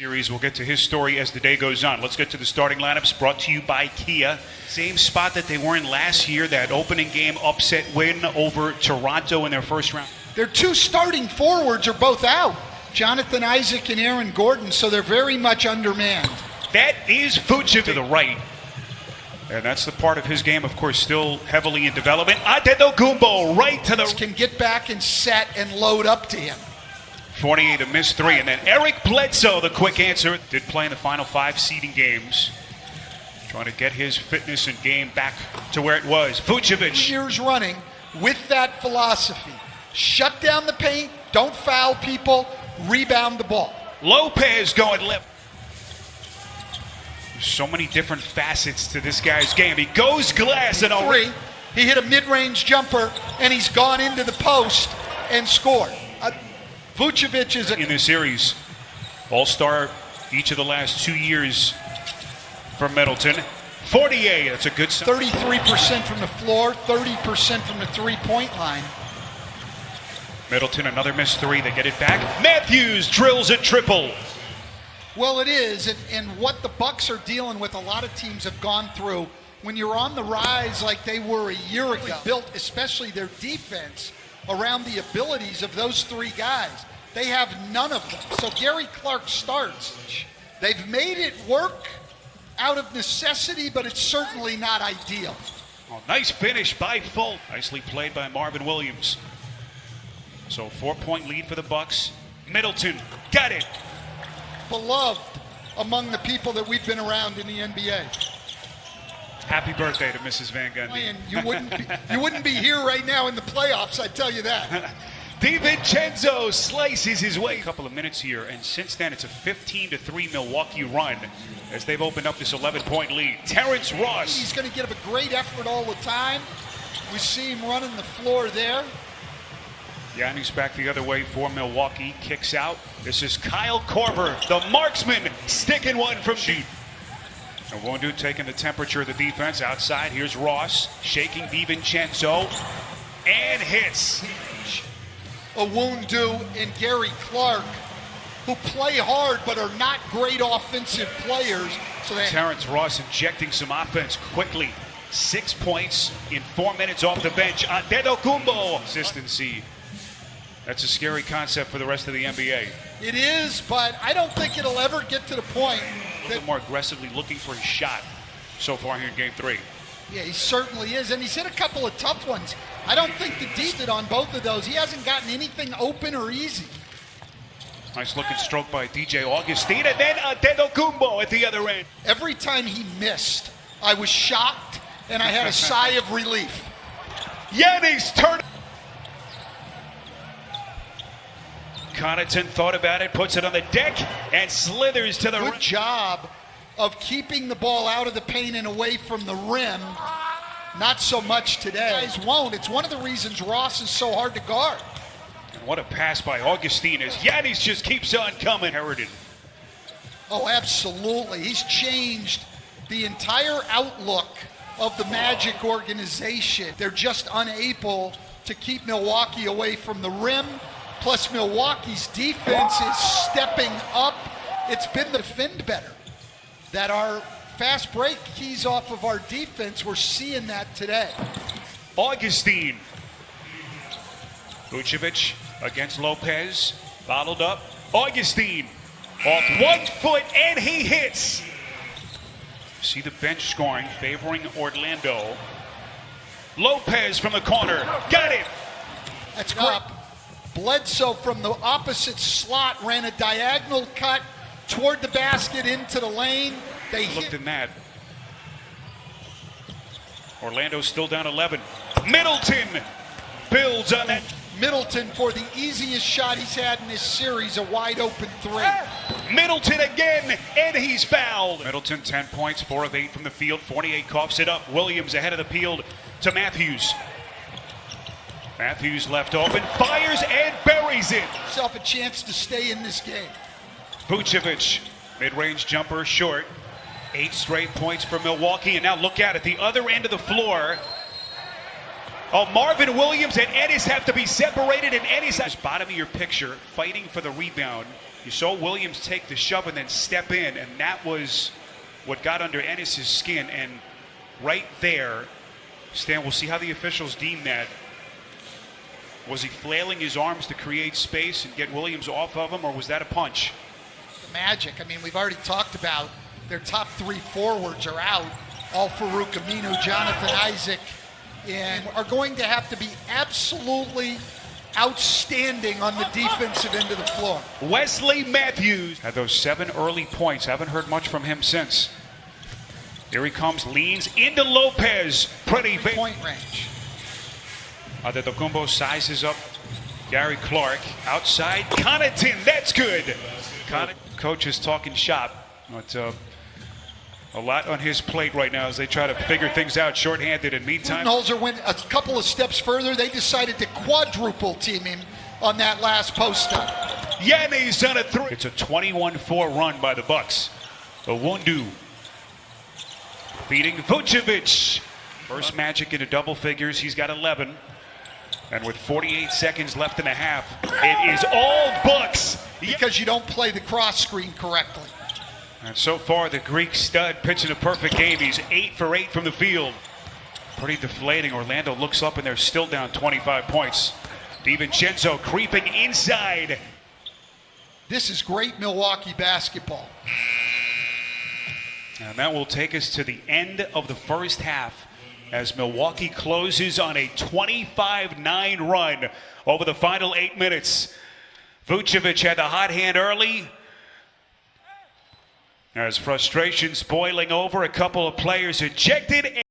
Series. We'll get to his story as the day goes on. Let's get to the starting lineups brought to you by Kia. Same spot that they were in last year, that opening game upset win over Toronto in their first round. Their two starting forwards are both out, Jonathan Isaac and Aaron Gordon, so they're very much undermanned. That is Vucevic to the right. And that's the part of his game, of course, still heavily in development. Antetokounmpo right to the... Can get back and set and load up to him. 48, a missed three. And then Eric Bledsoe, the quick answer, did play in the final 5 seeding games. Trying to get his fitness and game back to where it was. Vucevic. Years running with that philosophy. Shut down the paint, don't foul people, rebound the ball. Lopez going left. There's so many different facets to this guy's game. He goes glass and three. He hit a mid-range jumper, and he's gone into the post and scored. Vucevic is in this series, all-star each of the last 2 years for Middleton. 48, that's a good sign. 33% from the floor, 30% from the three-point line. Middleton, another missed three. They get it back. Matthews drills a triple. Well, it is, and what the Bucks are dealing with, a lot of teams have gone through. When you're on the rise like they were a year ago, built especially their defense around the abilities of those three guys. They have none of them. So Gary Clark starts. They've made it work out of necessity, but it's certainly not ideal. Oh, nice finish by Fultz. Nicely played by Marvin Williams. So 4-point lead for the Bucks. Middleton got it. Beloved among the people that we've been around in the NBA. Happy birthday to Mrs. Van Gundy. You wouldn't be here right now in the playoffs, I tell you that. DiVincenzo slices his way. A couple of minutes here, and since then it's a 15-3 Milwaukee run as they've opened up this 11-point lead. Terrence Ross. He's going to give a great effort all the time. We see him running the floor there. Giannis back the other way for Milwaukee. Kicks out. This is Kyle Korver, the marksman, sticking one from deep. Nwundu taking the temperature of the defense outside. Here's Ross shaking DiVincenzo and hits. Nwundu and Gary Clark, who play hard but are not great offensive players. So Terrence Ross injecting some offense quickly. 6 points in 4 minutes off the bench. Antetokounmpo. Consistency. That's a scary concept for the rest of the NBA. It is, but I don't think it'll ever get to the point a little more aggressively looking for his shot so far here in Game 3. Yeah, he certainly is, and he's hit a couple of tough ones. I don't think the defense on both of those. He hasn't gotten anything open or easy. Nice looking stroke by DJ Augustine, and then Antetokounmpo at the other end. Every time he missed, I was shocked, and I had a sigh of relief. Giannis turned. Connaughton thought about it, puts it on the deck, and slithers to the rim. Good job of keeping the ball out of the paint and away from the rim. Not so much today. Guys won't. It's one of the reasons Ross is so hard to guard. And what a pass by Augustine as Giannis just keeps on coming. Heritage. Oh, absolutely. He's changed the entire outlook of the Magic organization. They're just unable to keep Milwaukee away from the rim. Plus, Milwaukee's defense is stepping up. It's been the defend better. That our fast break keys off of our defense, we're seeing that today. Augustine. Vucevic against Lopez. Followed up. Augustine off 1 foot, and he hits. See the bench scoring, favoring Orlando. Lopez from the corner. Got it. That's great. Bledsoe from the opposite slot ran a diagonal cut toward the basket into the lane. They looked in that. Orlando's still down 11. Middleton builds on that. Middleton for the easiest shot he's had in this series, a wide open three. Middleton again, and he's fouled. Middleton 10 points, 4 of 8 from the field. 48 coughs it up. Williams ahead of the field to Matthews. Matthews left open, fires and buries it. Himself a chance to stay in this game. Vucevic, mid-range jumper short. 8 straight points for Milwaukee, and now look out at the other end of the floor. Oh, Marvin Williams and Ennis have to be separated, and Ennis at the bottom of your picture, fighting for the rebound. You saw Williams take the shove and then step in, and that was what got under Ennis' skin. And right there, Stan, we'll see how the officials deem that. Was he flailing his arms to create space and get Williams off of him, or was that a punch? The Magic, I mean, we've already talked about their top 3 forwards are out. Al-Farouq Aminu, Jonathan Isaac, and are going to have to be absolutely outstanding on the defensive end of the floor. Wesley Matthews had those 7 early points. Haven't heard much from him since. Here he comes, leans into Lopez. Pretty big. Point range. Antetokounmpo sizes up Gary Clark. Outside, Connaughton. That's good. Coach is talking shop. But, a lot on his plate right now as they try to figure things out shorthanded. In meantime, Budenholzer went a couple of steps further. They decided to quadruple team him on that last post-up. Yanni's on a 3. It's a 21-4 run by the Bucks. Owundu feeding Vucevic. First Magic into double figures. He's got 11. And with 48 seconds left in the half, it is all Bucks. Because you don't play the cross screen correctly. And so far, the Greek stud pitching a perfect game. He's 8 for 8 from the field. Pretty deflating. Orlando looks up and they're still down 25 points. DiVincenzo creeping inside. This is great Milwaukee basketball. And that will take us to the end of the first half as Milwaukee closes on a 25-9 run over the final 8 minutes. Vucevic had the hot hand early. As frustrations boiling over, a couple of players ejected.